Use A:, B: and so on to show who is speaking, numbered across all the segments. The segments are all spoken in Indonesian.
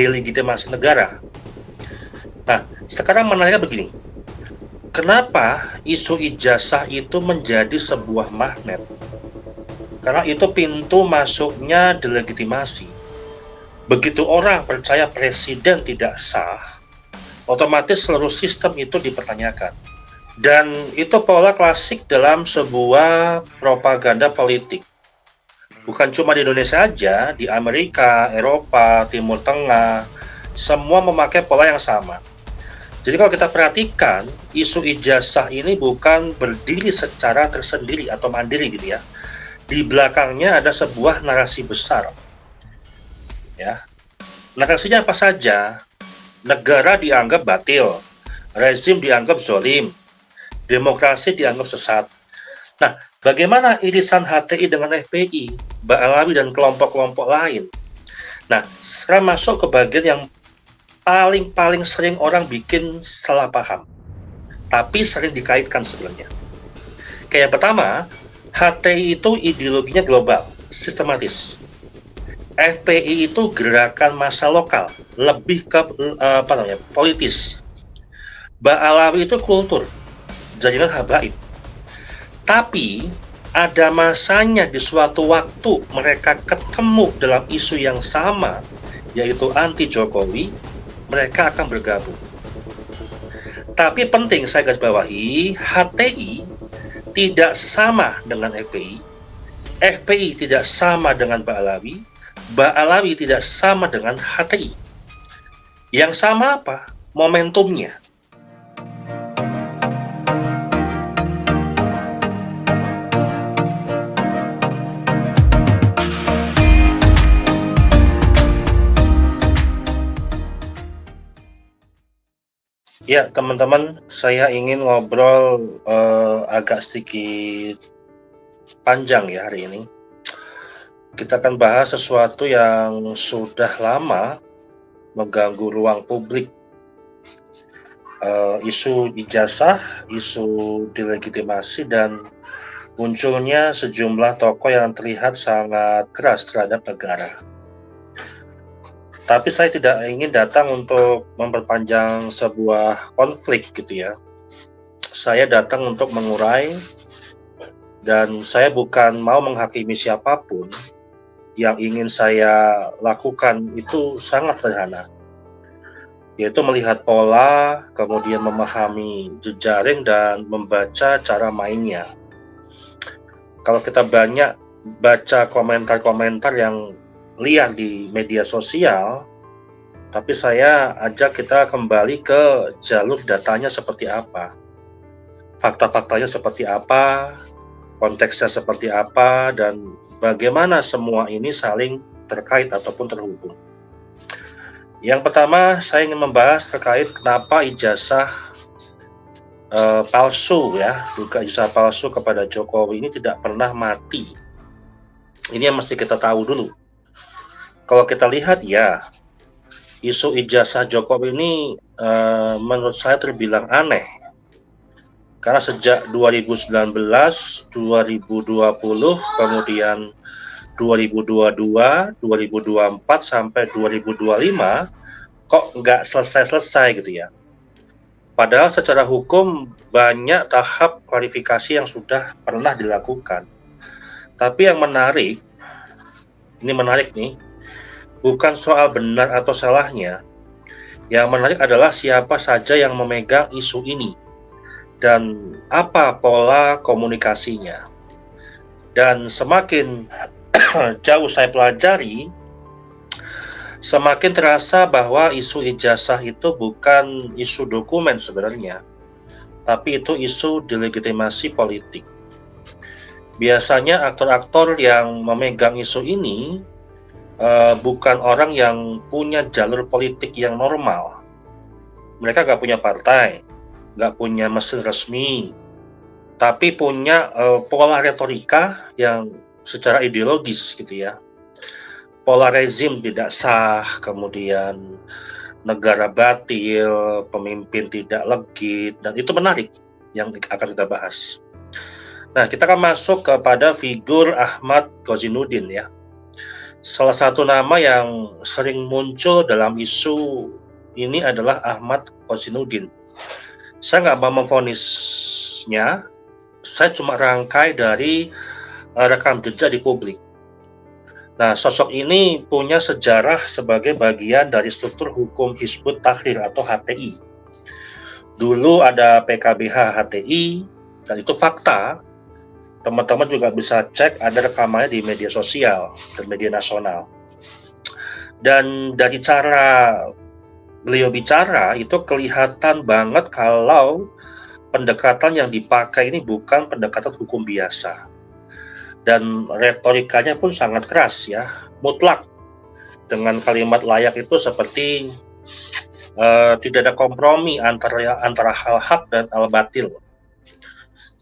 A: delegitimasi negara. Nah, sekarang menariknya begini, kenapa isu ijazah itu menjadi sebuah magnet? Karena itu pintu masuknya delegitimasi. Begitu orang percaya presiden tidak sah, otomatis seluruh sistem itu dipertanyakan. Dan itu pola klasik dalam sebuah propaganda politik. Bukan cuma di Indonesia aja, di Amerika, Eropa, Timur Tengah, semua memakai pola yang sama. Jadi kalau kita perhatikan, isu ijazah ini bukan berdiri secara tersendiri atau mandiri gitu ya. Di belakangnya ada sebuah narasi besar. Ya. Narasinya apa saja? Negara dianggap batil, rezim dianggap zolim, demokrasi dianggap sesat. Nah, bagaimana irisan HTI dengan FPI, Ba'alawi dan kelompok-kelompok lain? Nah, sekarang masuk ke bagian yang paling sering orang bikin salah paham, tapi sering dikaitkan sebenarnya. Kayak yang pertama, HTI itu ideologinya global, sistematis. FPI itu gerakan massa lokal, lebih ke politis. Ba'alawi itu kultur, jaringan habaib. Tapi ada masanya di suatu waktu mereka ketemu dalam isu yang sama, yaitu anti Jokowi, mereka akan bergabung. Tapi penting saya garis bawahi, HTI tidak sama dengan FPI, FPI tidak sama dengan Ba'alawi, Ba'alawi tidak sama dengan HTI. Yang sama apa? Momentumnya. Ya, teman-teman, saya ingin ngobrol agak sedikit panjang ya hari ini. Kita akan bahas sesuatu yang sudah lama mengganggu ruang publik. Isu ijazah, isu delegitimasi, dan munculnya sejumlah tokoh yang terlihat sangat keras terhadap negara. Tapi saya tidak ingin datang untuk memperpanjang sebuah konflik gitu ya. Saya datang untuk mengurai, dan saya bukan mau menghakimi siapapun. Yang ingin saya lakukan itu sangat sederhana, yaitu melihat pola, kemudian memahami jejaring dan membaca cara mainnya. Kalau kita banyak baca komentar-komentar yang liar di media sosial, tapi saya ajak kita kembali ke jalur datanya seperti apa, fakta-faktanya seperti apa, konteksnya seperti apa, dan bagaimana semua ini saling terkait ataupun terhubung. Yang pertama, saya ingin membahas terkait kenapa ijazah palsu ya, juga ijazah palsu kepada Jokowi ini tidak pernah mati. Ini yang mesti kita tahu dulu. Kalau kita lihat ya, isu ijazah Jokowi ini menurut saya terbilang aneh. Karena sejak 2019, 2020, kemudian 2022, 2024, sampai 2025, kok nggak selesai-selesai gitu ya. Padahal secara hukum banyak tahap klarifikasi yang sudah pernah dilakukan. Tapi yang menarik, ini menarik nih, bukan soal benar atau salahnya. Yang menarik adalah siapa saja yang memegang isu ini dan apa pola komunikasinya. Dan semakin jauh saya pelajari, semakin terasa bahwa isu ijazah itu bukan isu dokumen sebenarnya, tapi itu isu delegitimasi politik. Biasanya aktor-aktor yang memegang isu ini bukan orang yang punya jalur politik yang normal. Mereka nggak punya partai, nggak punya mesin resmi, tapi punya pola retorika yang secara ideologis gitu ya. Pola rezim tidak sah, kemudian negara batil, pemimpin tidak legit, dan itu menarik yang akan kita bahas. Nah, kita akan masuk kepada figur Ahmad Ghazanudin ya. Salah satu nama yang sering muncul dalam isu ini adalah Ahmad Kozinudin. Saya nggak mau memvonisnya, saya cuma rangkai dari rekam jejak di publik. Nah, sosok ini punya sejarah sebagai bagian dari struktur hukum Hizbut Tahrir atau HTI. Dulu ada PKBH HTI, dan itu fakta. Teman-teman juga bisa cek, ada rekamannya di media sosial dan media nasional. Dan dari cara beliau bicara itu kelihatan banget kalau pendekatan yang dipakai ini bukan pendekatan hukum biasa. Dan retorikanya pun sangat keras ya, mutlak. Dengan kalimat layak itu seperti tidak ada kompromi antara hal hak dan al batil.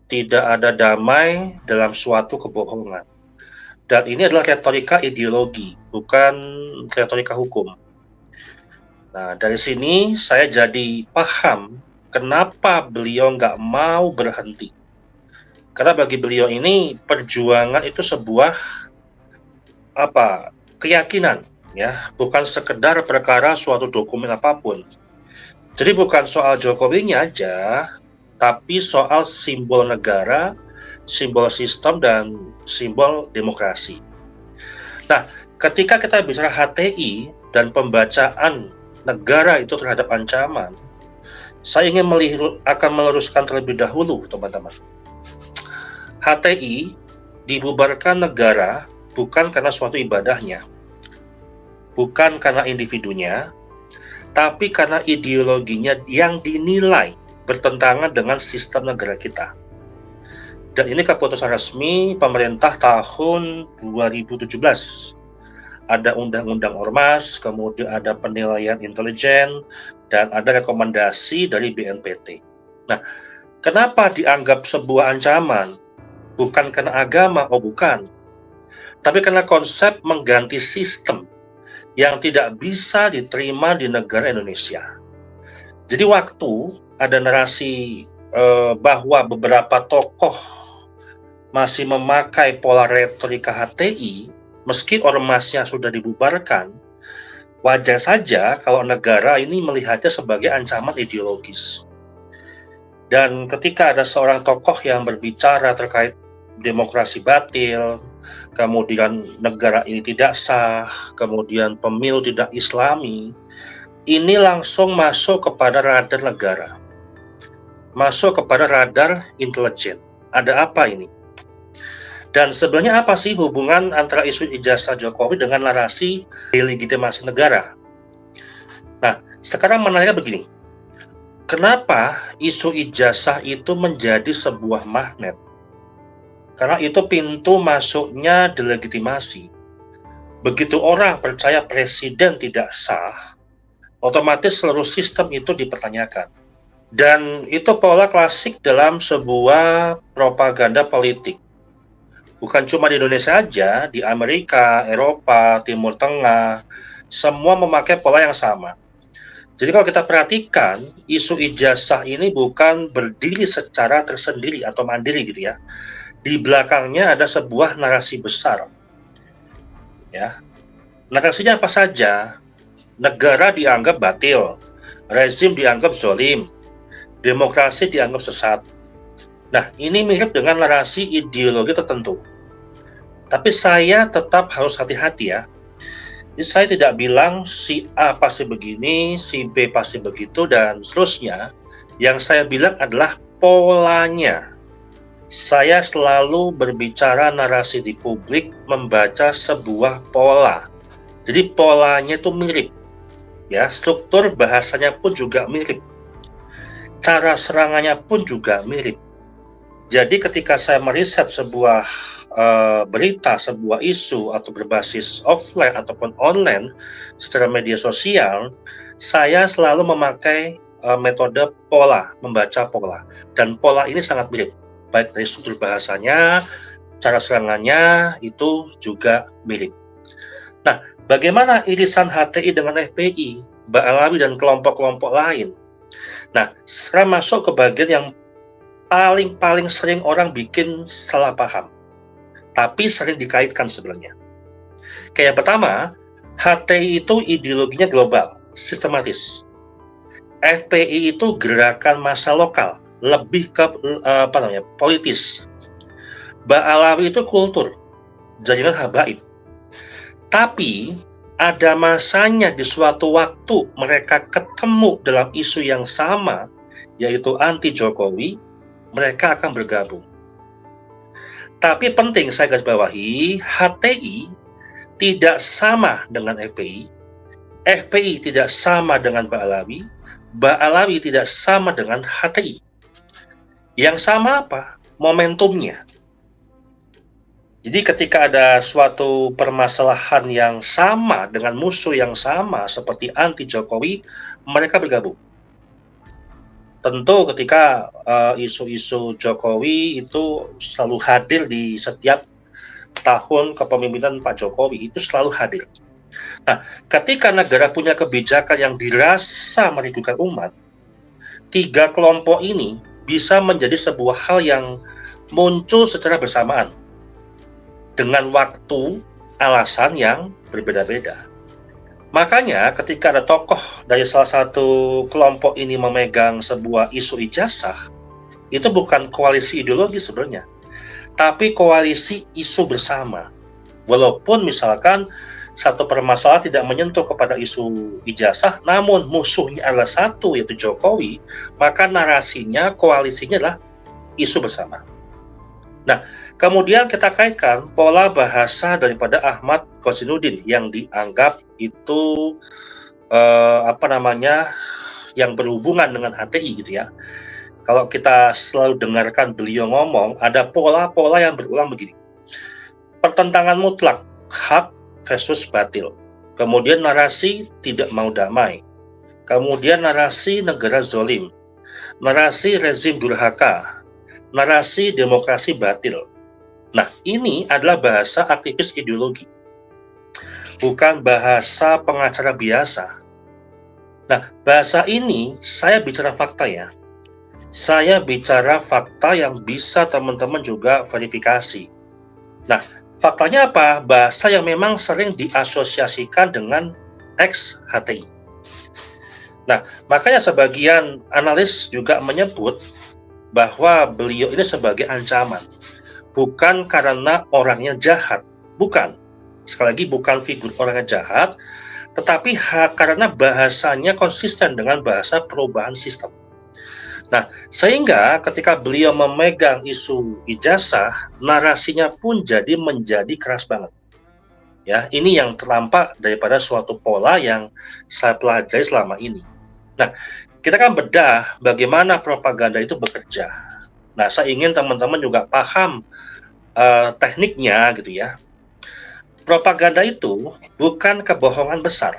A: Tidak ada damai dalam suatu kebohongan. Dan ini adalah retorika ideologi, bukan retorika hukum. Nah, dari sini saya jadi paham kenapa beliau nggak mau berhenti. Karena bagi beliau ini perjuangan itu sebuah keyakinan, ya, bukan sekedar perkara suatu dokumen apapun. Jadi bukan soal Jokowinya aja, tapi soal simbol negara, simbol sistem, dan simbol demokrasi. Nah, ketika kita bicara HTI dan pembacaan negara itu terhadap ancaman, saya ingin akan meluruskan terlebih dahulu, teman-teman. HTI dibubarkan negara bukan karena suatu ibadahnya, bukan karena individunya, tapi karena ideologinya yang dinilai bertentangan dengan sistem negara kita. Dan ini keputusan resmi pemerintah tahun 2017. Ada undang-undang ormas, kemudian ada penilaian intelijen, dan ada rekomendasi dari BNPT. Nah, kenapa dianggap sebuah ancaman? Bukan karena agama, bukan. Tapi karena konsep mengganti sistem yang tidak bisa diterima di negara Indonesia. Jadi waktu ada narasi bahwa beberapa tokoh masih memakai pola retorika HTI, meski ormasnya sudah dibubarkan, wajar saja kalau negara ini melihatnya sebagai ancaman ideologis. Dan ketika ada seorang tokoh yang berbicara terkait demokrasi batil, kemudian negara ini tidak sah, kemudian pemilu tidak islami, ini langsung masuk kepada radar negara, masuk kepada radar intelijen. Ada apa ini? Dan sebenarnya apa sih hubungan antara isu ijazah Jokowi dengan narasi delegitimasi negara? Nah, sekarang menariknya begini. Kenapa isu ijazah itu menjadi sebuah magnet? Karena itu pintu masuknya delegitimasi. Begitu orang percaya presiden tidak sah, otomatis seluruh sistem itu dipertanyakan. Dan itu pola klasik dalam sebuah propaganda politik. Bukan cuma di Indonesia aja, di Amerika, Eropa, Timur Tengah, semua memakai pola yang sama. Jadi kalau kita perhatikan, isu ijazah ini bukan berdiri secara tersendiri atau mandiri gitu ya. Di belakangnya ada sebuah narasi besar. Ya. Narasinya apa saja? Negara dianggap batil, rezim dianggap zolim, demokrasi dianggap sesat. Nah, ini mirip dengan narasi ideologi tertentu. Tapi saya tetap harus hati-hati ya. Jadi saya tidak bilang si A pasti begini, si B pasti begitu, dan seterusnya. Yang saya bilang adalah polanya. Saya selalu berbicara narasi di publik, membaca sebuah pola. Jadi polanya itu mirip. Ya, struktur bahasanya pun juga mirip. Cara serangannya pun juga mirip. Jadi ketika saya meriset sebuah berita, sebuah isu atau berbasis offline ataupun online secara media sosial, saya selalu memakai metode pola, membaca pola. Dan pola ini sangat mirip, baik dari struktur bahasanya, cara serangannya itu juga mirip. Nah, bagaimana irisan HTI dengan FPI, Ba'alawi dan kelompok-kelompok lain? Nah, sekarang masuk ke bagian yang paling sering orang bikin salah paham, tapi sering dikaitkan sebenarnya. Oke, yang pertama, HTI itu ideologinya global, sistematis. FPI itu gerakan massa lokal, lebih ke politis. Ba'alawi itu kultur, jaringan habaib. Tapi ada masanya di suatu waktu mereka ketemu dalam isu yang sama, yaitu anti Jokowi, mereka akan bergabung. Tapi penting saya garis bawahi, HTI tidak sama dengan FPI tidak sama dengan Ba'alawi, Ba'alawi tidak sama dengan HTI. Yang sama apa? Momentumnya. Jadi ketika ada suatu permasalahan yang sama dengan musuh yang sama seperti anti Jokowi, mereka bergabung. Tentu ketika isu-isu Jokowi itu selalu hadir di setiap tahun kepemimpinan Pak Jokowi, itu selalu hadir. Nah, ketika negara punya kebijakan yang dirasa merugikan umat, tiga kelompok ini bisa menjadi sebuah hal yang muncul secara bersamaan dengan waktu, alasan yang berbeda-beda. Makanya ketika ada tokoh dari salah satu kelompok ini memegang sebuah isu ijazah, itu bukan koalisi ideologi sebenarnya, tapi koalisi isu bersama. Walaupun misalkan satu permasalahan tidak menyentuh kepada isu ijazah, namun musuhnya adalah satu, yaitu Jokowi, maka narasinya, koalisinya adalah isu bersama. Nah, kemudian kita kaitkan pola bahasa daripada Ahmad Kozainuddin yang dianggap itu yang berhubungan dengan HTI gitu ya. Kalau kita selalu dengarkan beliau ngomong, ada pola-pola yang berulang begini. Pertentangan mutlak, hak versus batil. Kemudian narasi tidak mau damai. Kemudian narasi negara zolim. Narasi rezim durhaka. Narasi demokrasi batil. Nah, ini adalah bahasa aktivis ideologi, bukan bahasa pengacara biasa. Nah, bahasa ini saya bicara fakta ya. Saya bicara fakta yang bisa teman-teman juga verifikasi. Nah, faktanya apa? Bahasa yang memang sering diasosiasikan dengan ex-HTI. Nah, makanya sebagian analis juga menyebut bahwa beliau ini sebagai ancaman. Bukan karena orangnya jahat, bukan. Sekali lagi bukan figur orangnya jahat, tetapi karena bahasanya konsisten dengan bahasa perubahan sistem. Nah, sehingga ketika beliau memegang isu ijazah, narasinya pun menjadi keras banget. Ya, ini yang terlampak daripada suatu pola yang saya pelajari selama ini. Nah, kita kan bedah bagaimana propaganda itu bekerja. Nah, saya ingin teman-teman juga paham tekniknya gitu ya. Propaganda itu bukan kebohongan besar.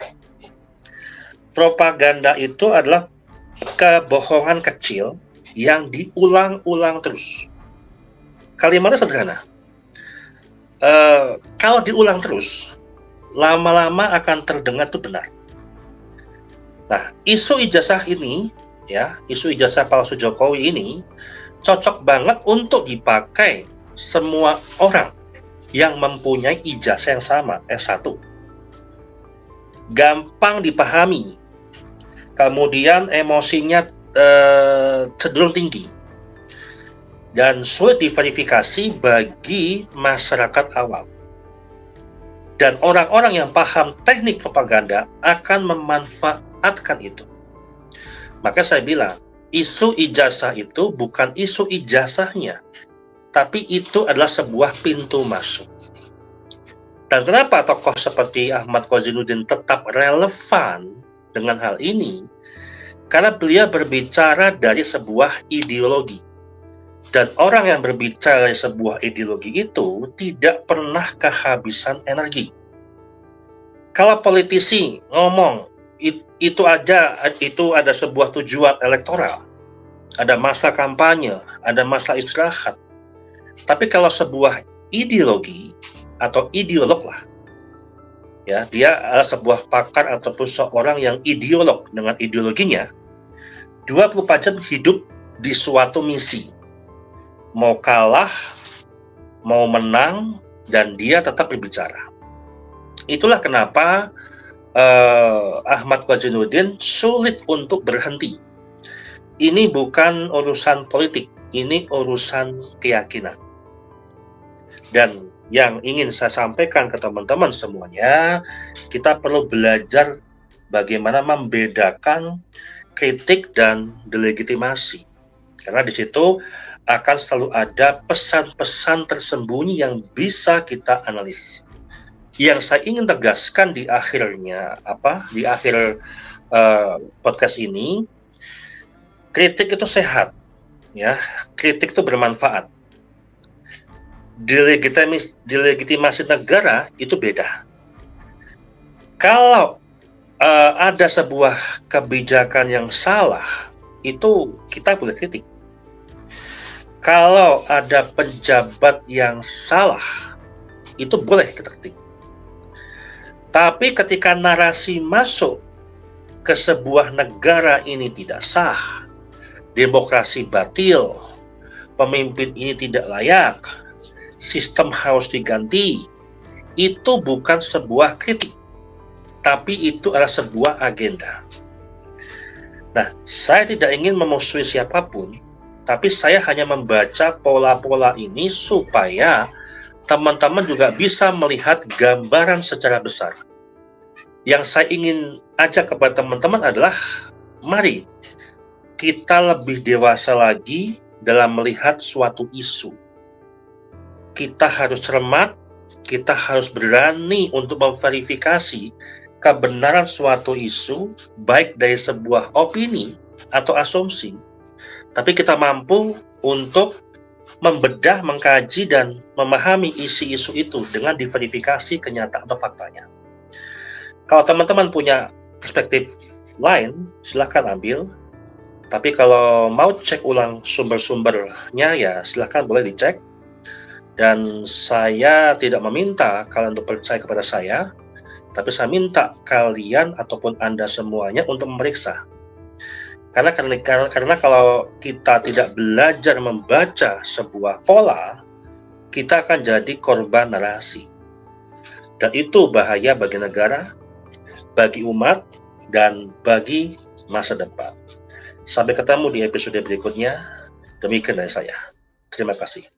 A: Propaganda itu adalah kebohongan kecil yang diulang-ulang terus. Kalimatnya sederhana. Kalau diulang terus, lama-lama akan terdengar itu benar. Nah, isu ijazah ini, ya, isu ijazah palsu Jokowi ini cocok banget untuk dipakai semua orang yang mempunyai ijazah yang sama, S1. Gampang dipahami, kemudian emosinya cenderung tinggi, dan sulit diverifikasi bagi masyarakat awam. Dan orang-orang yang paham teknik propaganda akan memanfaatkan itu. Maka saya bilang, isu ijazah itu bukan isu ijazahnya, tapi itu adalah sebuah pintu masuk. Dan kenapa tokoh seperti Ahmad Kozainuddin tetap relevan dengan hal ini? Karena beliau berbicara dari sebuah ideologi. Dan orang yang berbicara dari sebuah ideologi itu tidak pernah kehabisan energi. Kalau politisi ngomong, itu ada sebuah tujuan elektoral. Ada masa kampanye, ada masa istirahat. Tapi kalau sebuah ideologi atau ideolog lah, ya, dia adalah sebuah pakar ataupun seorang yang ideolog dengan ideologinya, 24 jam hidup di suatu misi. Mau kalah, mau menang, dan dia tetap berbicara. Itulah kenapa Ahmad Kozainuddin sulit untuk berhenti. Ini bukan urusan politik, ini urusan keyakinan. Dan yang ingin saya sampaikan ke teman-teman semuanya, kita perlu belajar bagaimana membedakan kritik dan delegitimasi. Karena di situ akan selalu ada pesan-pesan tersembunyi yang bisa kita analisis. Yang saya ingin tegaskan di akhirnya, di akhir podcast ini, kritik itu sehat, ya. Kritik itu bermanfaat. Delegitimasi negara itu beda. Kalau ada sebuah kebijakan yang salah, itu kita boleh kritik. Kalau ada pejabat yang salah, itu boleh kita kritik. Tapi ketika narasi masuk ke sebuah negara ini tidak sah, demokrasi batil, pemimpin ini tidak layak, sistem harus diganti, itu bukan sebuah kritik, tapi itu adalah sebuah agenda. Nah, saya tidak ingin memusuhi siapapun, tapi saya hanya membaca pola-pola ini supaya teman-teman juga bisa melihat gambaran secara besar. Yang saya ingin ajak kepada teman-teman adalah, mari kita lebih dewasa lagi dalam melihat suatu isu. Kita harus cermat, kita harus berani untuk memverifikasi kebenaran suatu isu, baik dari sebuah opini atau asumsi, tapi kita mampu untuk membedah, mengkaji, dan memahami isi isu itu dengan diverifikasi kenyataan atau faktanya. Kalau teman-teman punya perspektif lain, silahkan ambil. Tapi kalau mau cek ulang sumber-sumbernya, ya silahkan boleh dicek. Dan saya tidak meminta kalian untuk percaya kepada saya, tapi saya minta kalian ataupun Anda semuanya untuk memeriksa. Karena kalau kita tidak belajar membaca sebuah pola, kita akan jadi korban narasi. Dan itu bahaya bagi negara, bagi umat, dan bagi masa depan. Sampai ketemu di episode berikutnya. Demikian dari saya. Terima kasih.